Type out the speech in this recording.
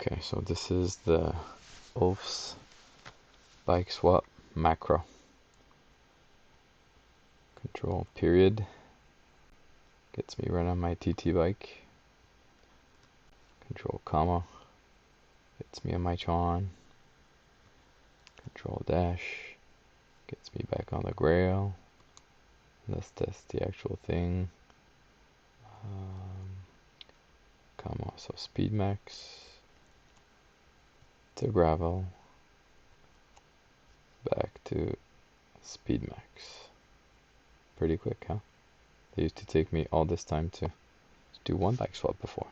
Okay, so this is the Ulf's bike swap macro. Control period gets me right on my TT bike. Control comma gets me on my Chon. Control dash gets me back on the Grail. Let's test the actual thing. Comma, so speed max to gravel, back to speed max. Pretty quick, huh? It used to take me all this time to do one bike swap before.